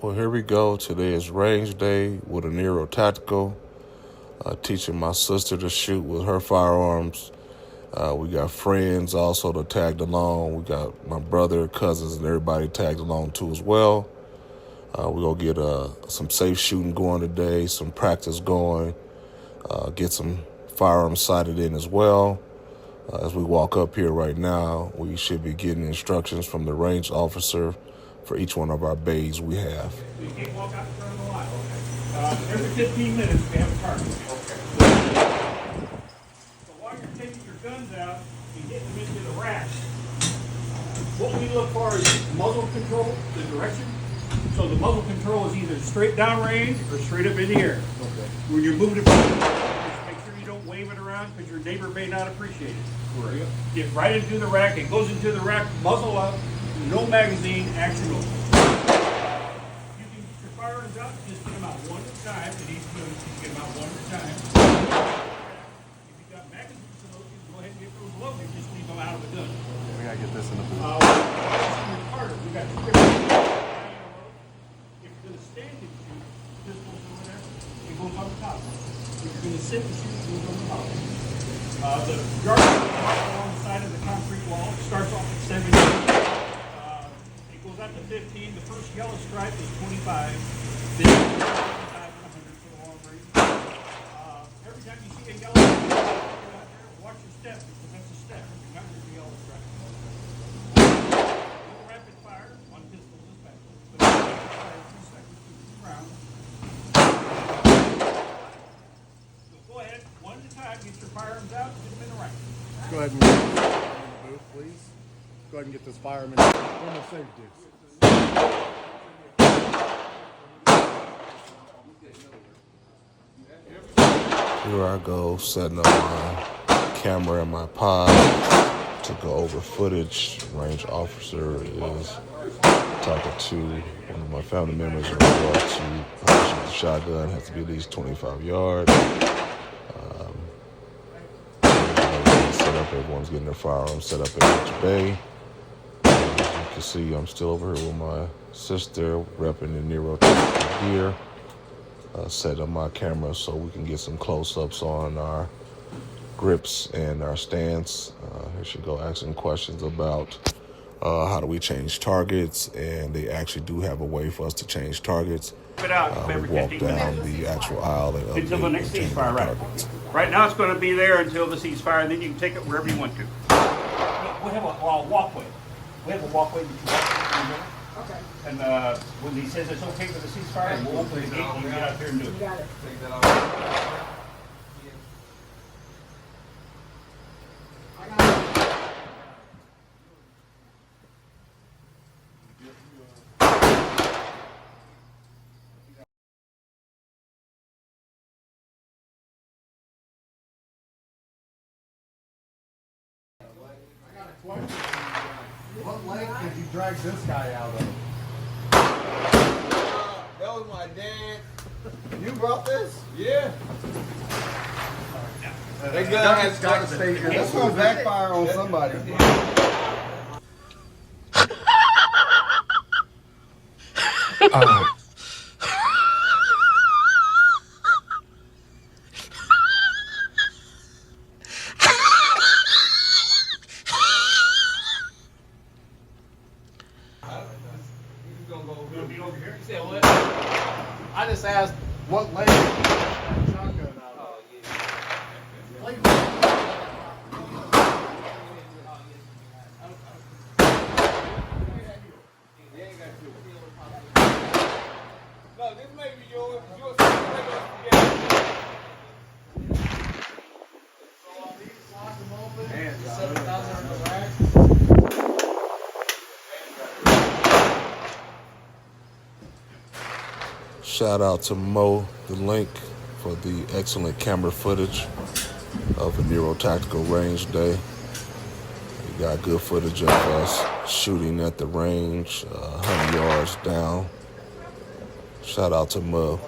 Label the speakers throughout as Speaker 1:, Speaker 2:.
Speaker 1: Well, here we go. Today is range day with a Nero Tactical. Teaching my sister to shoot with her firearms. We got friends also to tag along. We got my brother, cousins, and everybody tagged along too as well. We're going to get some safe shooting going today, some practice going, get some firearms sighted in as well. As we walk up here right now, we should be getting instructions from the range officer for each one of our bays we have.
Speaker 2: You can't walk out in front of the line. Okay. Every 15 minutes we have a target. Okay. So while you're taking your guns out and getting them into the racks, what we look for is muzzle control, the direction. So the muzzle control is either straight down range or straight up in the air. Okay. When you're moving it, just make sure you don't wave it around because your neighbor may not appreciate it. Right. Get right into the rack. It goes into the rack, muzzle up, no magazine, action over. You can get your firearms out, just get them out one at a time. It needs to get them out one at a time. If you've got magazines to load, you can go ahead and get those loaded. Just leave them out of the gun.
Speaker 3: We gotta get this in the booth.
Speaker 2: We got two different. If you're gonna stand and shoot, pistols over there, it goes on the top. If you're gonna sit and shoot, it goes on the top. The yard along the side of the concrete wall starts off at 17. It goes out to 15. The first yellow stripe is 25. Then 25 and 100 for the long range. Every time you see a yellow stripe, get out there, watch your step because that's a step. You're not going to be yellow stripe. No rapid fire on pistols is bad. But rapid fire 2 seconds to the ground. So go ahead, one at a time, get your firearms out, get them in the rack.
Speaker 3: Let's go ahead and get this in the booth, please. Go ahead and get this fireman in. Normal safety.
Speaker 1: Here I go, setting up my camera and my pod to go over footage. Range officer is talking to one of my family members in regard to how to shoot the shotgun. Has to be at least 25 yards. Set up, everyone's getting their firearms set up in each bay. As you can see, I'm still over here with my sister, repping the Nero Tactical gear. Set up my camera so we can get some close-ups on our grips and our stance. Here she go asking questions about how do we change targets, and they actually do have a way for us to change targets. We walk down the actual aisle and
Speaker 2: until the next ceasefire, right? Right now it's going to be there until the ceasefire, and then you can take it wherever you want to. We have a walkway. We have a walkway that you walk through. Okay. And when he says it's okay for the ceasefire, we'll open the gate and you get out there and do it. You got it. Take that off.
Speaker 3: What lake did you drag this guy out of?
Speaker 4: That was my dad. You brought this? Yeah. That gun has got to stay here. That's going to backfire on somebody.
Speaker 3: I just asked what lake shotgun out of.
Speaker 4: No, this may be yours. Yours
Speaker 3: So on these, lock them open. Set them down there in the rack.
Speaker 1: Shout out to Mo, the link, for the excellent camera footage of a Nero Tactical range day. We got good footage of us shooting at the range, 100 yards down. Shout out to Mo.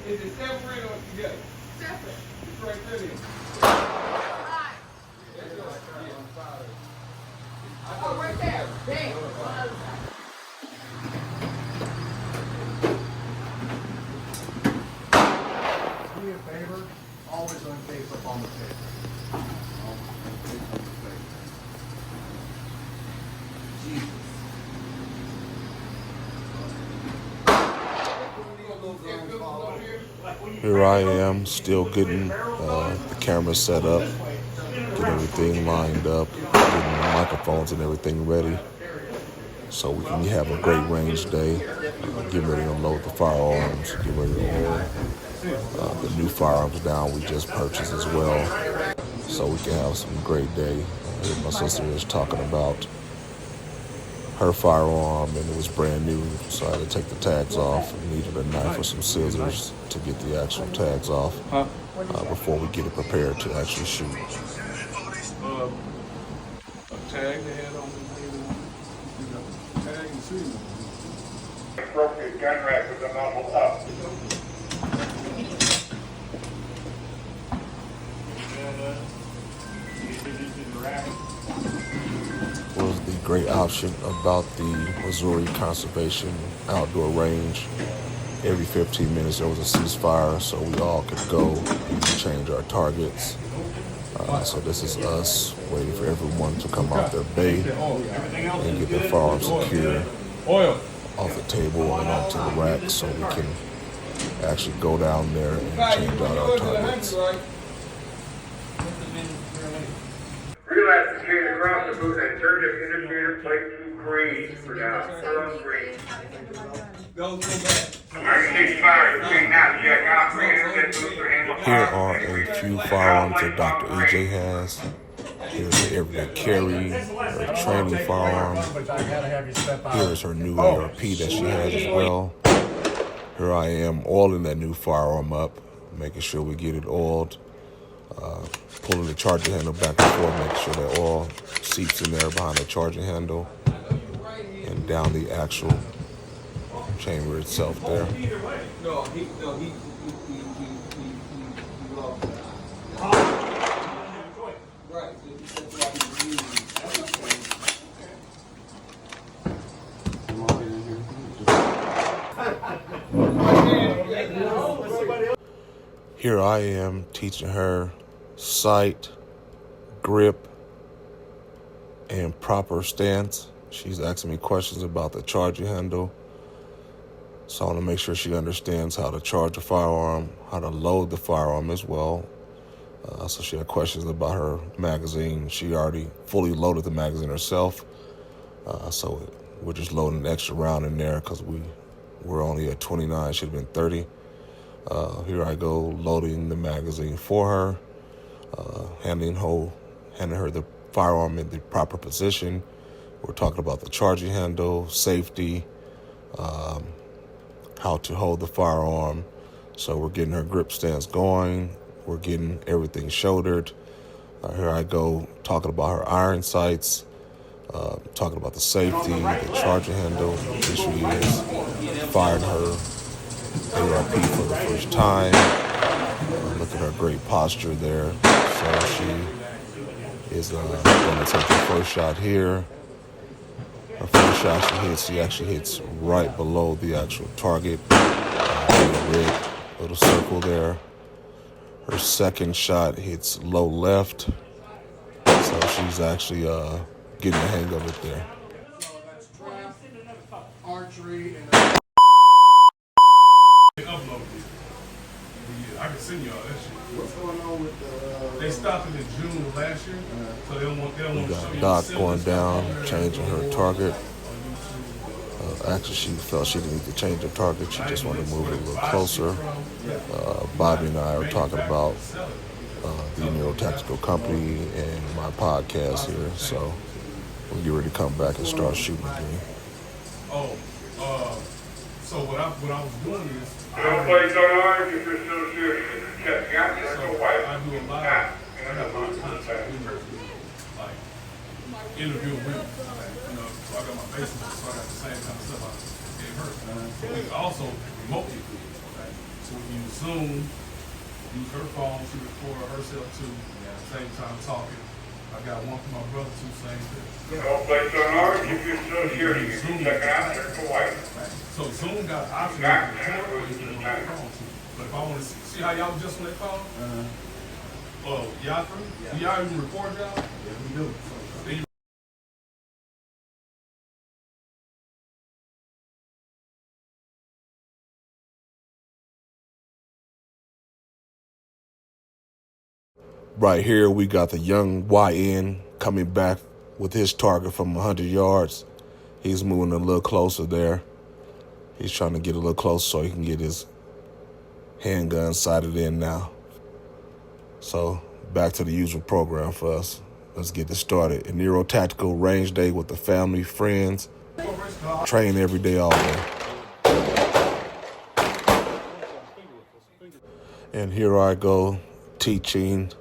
Speaker 4: Is it separate or together? Separate. It's right there. Oh, right there. Dang.
Speaker 3: always on face up on the table.
Speaker 1: Here I am, still getting the camera set up, getting everything lined up, getting the microphones and everything ready, so we can have a great range day. Getting ready to unload the firearms, get ready to roll the new firearms down we just purchased as well, so we can have some great day. My sister is talking about her firearm, and it was brand new, so I had to take the tags off. I needed a knife or some scissors to get the actual tags off before we get it prepared to actually shoot.
Speaker 4: A tag they had on the tag and shooting.
Speaker 5: Appropriate gun rack with the muzzle up.
Speaker 1: Was the great option about the Missouri Conservation Outdoor Range. Every 15 minutes there was a ceasefire, so we all could go and change our targets. So this is us waiting for everyone to come out their bay and get their firearms secure off the table and onto the rack, so we can actually go down there and change out our targets.
Speaker 5: Realize the chain across the booth and turn the indicator plate to green for now. We're on green.
Speaker 4: Go back.
Speaker 1: Here are a few firearms that Dr. AJ has. Here's her everyday carry, her training firearm. Here is her new ARP that she has as well. Here I am oiling that new firearm up, making sure we get it oiled. Pulling the charging handle back and forth, making sure that oil seeps in there behind the charging handle and down the actual chamber itself there.
Speaker 4: No, he lost that. Right.
Speaker 1: Here I am teaching her sight, grip, and proper stance. She's asking me questions about the charging handle. So I want to make sure she understands how to charge a firearm, how to load the firearm as well. So she had questions about her magazine. She already fully loaded the magazine herself. So we're just loading an extra round in there because we're only at 29, should have been 30. Here I go loading the magazine for her, handing her the firearm in the proper position. We're talking about the charging handle, safety, how to hold the firearm. So we're getting her grip stance going. We're getting everything shouldered. Here I go talking about her iron sights, talking about the safety, the charging handle. Here she is firing her ARP for the first time. Look at her great posture there. So she is going to take her first shot here. Her first shot she actually hits right below the actual target. Red little circle there. Her second shot hits low left. So she's actually getting the hang of it there.
Speaker 3: So that's trap, archery, and
Speaker 4: They uploaded it. Yeah, I can send y'all that shit.
Speaker 3: what's going on with the...
Speaker 4: They stopped it in June of last year, so they don't want
Speaker 1: We
Speaker 4: to show
Speaker 1: got
Speaker 4: you.
Speaker 1: Doc
Speaker 4: the
Speaker 1: going
Speaker 4: sentence
Speaker 1: down,
Speaker 4: on there.
Speaker 1: changing her target. Actually, she felt she didn't need to change her target. She just wanted to move it a little closer. Bobby and I are talking about the Nero Tactical Company and my podcast here. So we'll get ready to come back and start shooting again.
Speaker 4: So what I was doing is
Speaker 5: Don't play so hard if you're still serious. Check out
Speaker 4: I
Speaker 5: your white.
Speaker 4: do a lot of contact interviews, like interview women, so I got my Facebook, so I got the same kind of stuff I gave her. So we also remote it. So we use Zoom, use her phone, she record herself too, at the same time talking. I got one for my brother too, same thing.
Speaker 5: Don't play so hard if you're still serious. Check out your white.
Speaker 4: So Zoom got an option to record where you can record phone too. But if I want to see how y'all was just on that call, Y'all through? Do y'all even record y'all? Yeah, we do.
Speaker 1: Right here, we got the young YN coming back with his target from 100 yards. He's moving a little closer there. He's trying to get a little closer so he can get his handgun sighted in now. So back to the usual program for us. Let's get this started. A Nero Tactical range day with the family, friends. Train every day, all day. And here I go teaching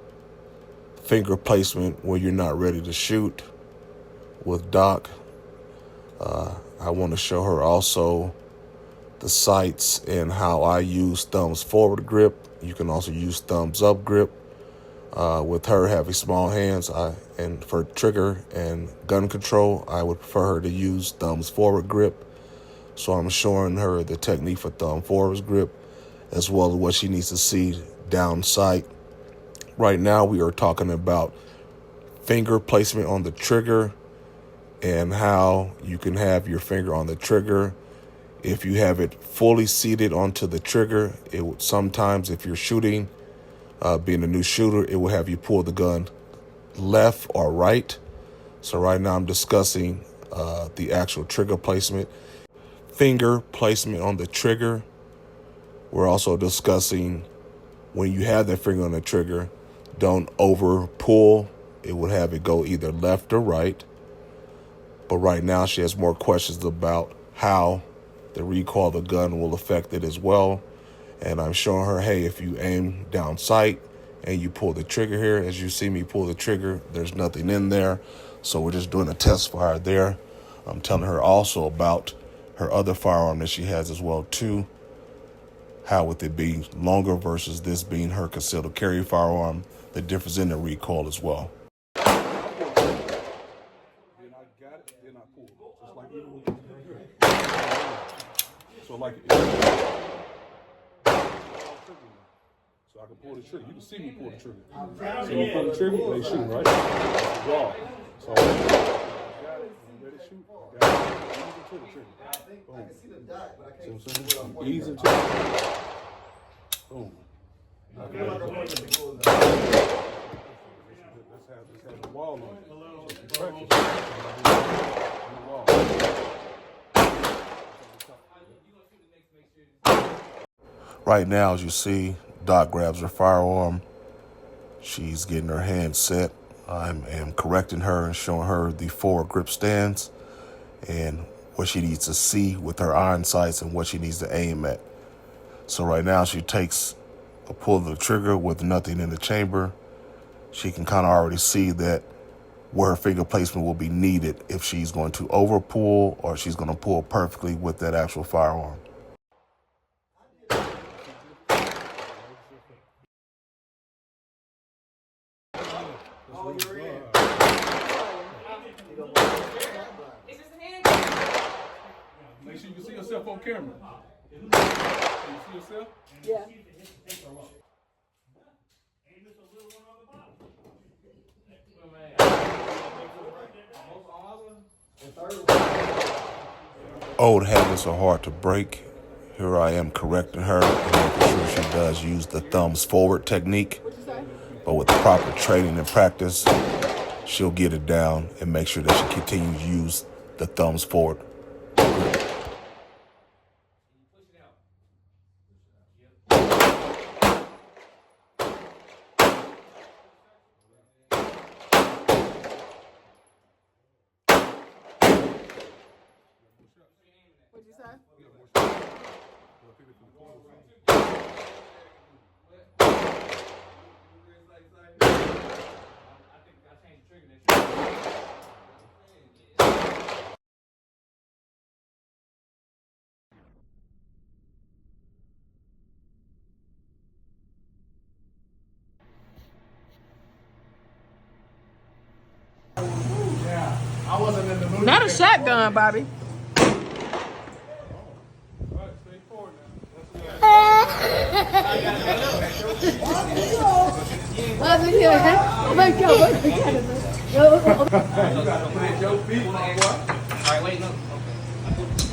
Speaker 1: finger placement when you're not ready to shoot with Doc. I want to show her also the sights and how I use thumbs forward grip. You can also use thumbs up grip. With her having small hands, and for trigger and gun control, I would prefer her to use thumbs forward grip. So I'm showing her the technique for thumb forward grip, as well as what she needs to see down sight. Right now, we are talking about finger placement on the trigger and how you can have your finger on the trigger. If you have it fully seated onto the trigger, it would sometimes, if you're shooting, being a new shooter, it will have you pull the gun left or right. So right now I'm discussing the actual trigger placement, finger placement on the trigger. We're also discussing when you have that finger on the trigger, don't over pull. It would have it go either left or right. But right now she has more questions about how the recoil of the gun will affect it as well. And I'm showing her, hey, if you aim down sight and you pull the trigger here, as you see me pull the trigger, there's nothing in there. So we're just doing a test fire there. I'm telling her also about her other firearm that she has as well too. How with it being longer versus this being her concealed carry firearm, the difference in the recoil as well.
Speaker 4: Then I got it, then I pulled it. Just like even with so like so I can pull the trigger. You can see me pull the trigger. See me pull the trigger, they shoot, right? Raw. So I got it, I'm ready to shoot. I got it. Ease into the trigger. Boom. See what I'm saying? Ease into it. Boom. Okay. Let's have the wall on it. So if you practice on the wall.
Speaker 1: Right now, as you see, Doc grabs her firearm. She's getting her hand set. I am correcting her and showing her the forward grip stance and what she needs to see with her iron sights and what she needs to aim at. So right now she takes a pull of the trigger with nothing in the chamber. She can kind of already see that where her finger placement will be needed if she's going to over pull or she's going to pull perfectly with that actual firearm.
Speaker 4: Make sure you can see yourself on camera. Can you see yourself?
Speaker 6: Yeah.
Speaker 1: Old habits are hard to break. Here I am correcting her and making sure she does use the thumbs forward technique. But with proper training and practice, she'll get it down and make sure that she continues to use the thumbs forward.
Speaker 6: What'd you say?
Speaker 3: I wasn't in the mood.
Speaker 6: Not a shotgun, Bobby.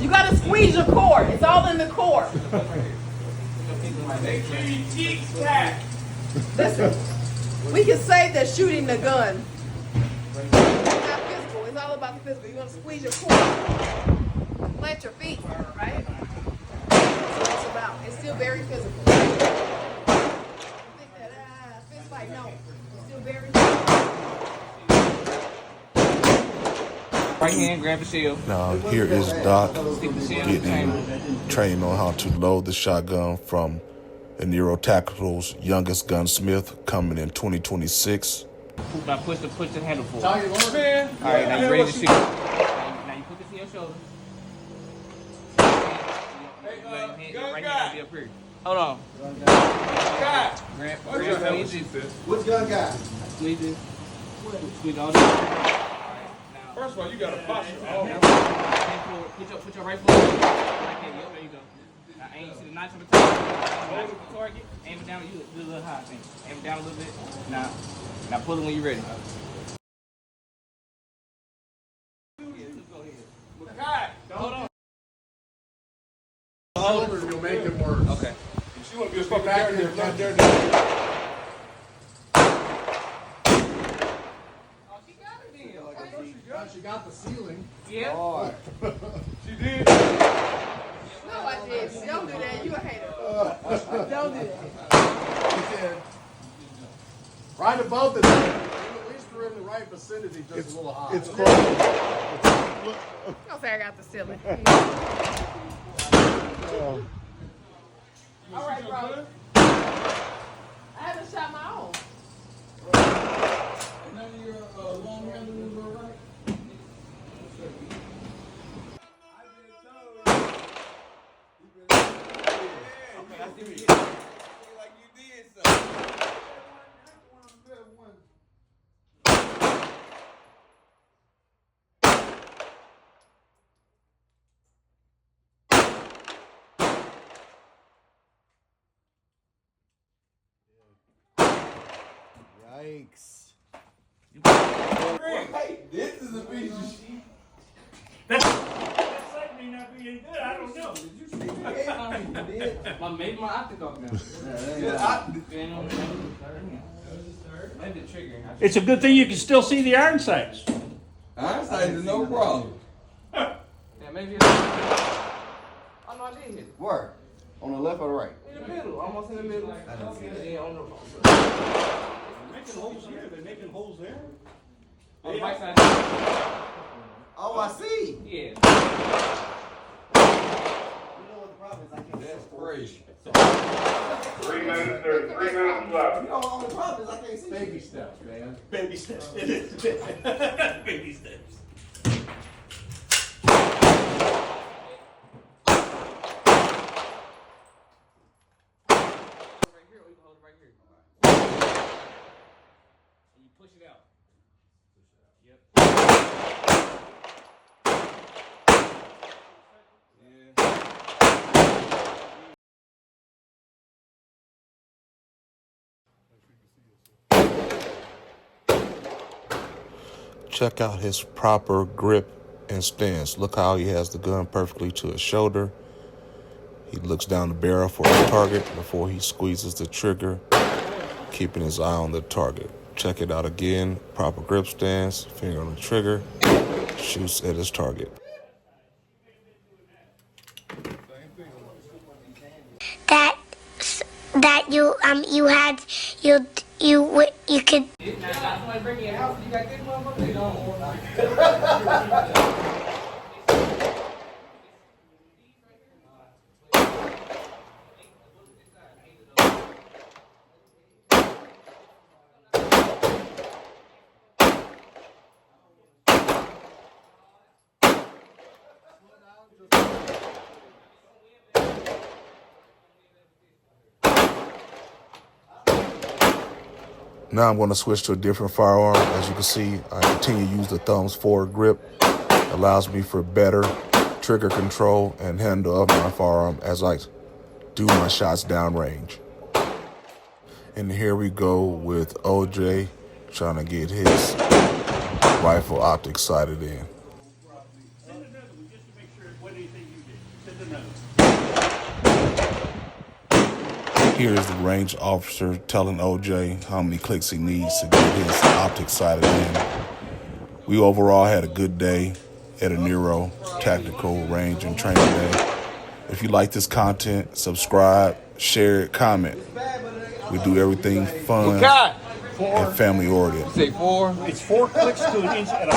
Speaker 6: You gotta squeeze your cord. It's all in the cord.
Speaker 4: Make sure your cheeks back.
Speaker 6: Listen, we can say that shooting the gun. It's not physical. It's all about the physical. You're gonna squeeze your cord. Plant your feet, right? That's what it's about. It's still very physical. You think that fist fight? No. It's still very physical.
Speaker 7: Right hand, grab the shield.
Speaker 1: Now, here is Doc
Speaker 7: Stick the shield in the chamber.
Speaker 1: getting trained on how to load the shotgun from Nero Tactical's youngest gunsmith coming in 2026.
Speaker 7: Now push the handle forward.
Speaker 3: Tell you, Lord.
Speaker 4: Man,
Speaker 7: All right, now you ready to shoot. Now you put this in your shoulder. Right hand will be up here. Hold on.
Speaker 4: God.
Speaker 7: Grab,
Speaker 4: What's your hell
Speaker 7: squeeze
Speaker 4: shoot
Speaker 7: this.
Speaker 4: this?
Speaker 3: Which gun guy?
Speaker 7: Squeeze this. Squeeze all this.
Speaker 4: First of all, you got a posture. Oh,
Speaker 7: Put your right foot. Right there. Yep, there you go. Now aim to the notch on the target. Notch on the target. Aim it down. You do a little high thing. Aim it down a little bit. Now pull it when you're ready.
Speaker 4: God.
Speaker 7: Hold on.
Speaker 3: Shoulders will make it worse.
Speaker 7: Okay.
Speaker 4: She want to be a
Speaker 3: Put
Speaker 4: fucking
Speaker 3: back
Speaker 4: dirty
Speaker 3: there, not
Speaker 4: there.
Speaker 3: there. She got the ceiling.
Speaker 7: Yeah.
Speaker 4: She did.
Speaker 6: No, I did. Don't do that. You a hater. Don't do that.
Speaker 3: She said, right above the door. At least we're in the right vicinity, just a little high. It's close.
Speaker 6: Don't say I got the ceiling. All right, bro. I haven't shot my own.
Speaker 4: None of your long handles were right.
Speaker 3: Yikes.
Speaker 4: This is a piece of shit.
Speaker 2: That sight may not be any good. I don't know.
Speaker 7: Maybe my optic off now. Maybe the trigger.
Speaker 2: It's a good thing you can still see the iron sights.
Speaker 8: Eyesight is no problem.
Speaker 7: Yeah, maybe it's... Oh no, I did hit it.
Speaker 3: Where? On the left or the right?
Speaker 7: In the middle, almost in the middle. I don't see it. Yeah, on the
Speaker 2: Making holes here. They're making holes there.
Speaker 7: on the right side.
Speaker 3: Oh, I see.
Speaker 7: Yeah.
Speaker 3: You know what the problem is? I can't
Speaker 8: That's crazy.
Speaker 5: 3 minutes, there's 3 minutes left.
Speaker 3: You know, the only problem is I can't see. Baby steps, man.
Speaker 2: Baby steps. It is. Baby steps.
Speaker 7: Right here, or you can hold it right here. And you push it out. Yep.
Speaker 1: Check out his proper grip and stance. Look how he has the gun perfectly to his shoulder. He looks down the barrel for his target before he squeezes the trigger, keeping his eye on the target. Check it out again. Proper grip stance, finger on the trigger, shoots at his target.
Speaker 9: That you had you could.
Speaker 7: Now, somebody break in your house, you got this motherfucker? You don't.
Speaker 1: Now I'm going to switch to a different firearm. As you can see, I continue to use the thumbs forward grip. Allows me for better trigger control and handle of my firearm as I do my shots downrange. And here we go with OJ trying to get his rifle optic sighted in.
Speaker 2: Send another one just to make sure it wasn't anything you did. Send another.
Speaker 1: Here is the range officer telling OJ how many clicks he needs to get his optic sighted in. We overall had a good day at a Nero Tactical Range and Training Day. If you like this content, subscribe, share it, comment. We do everything fun and family oriented.
Speaker 8: Say 4.
Speaker 2: It's 4 clicks to an inch at a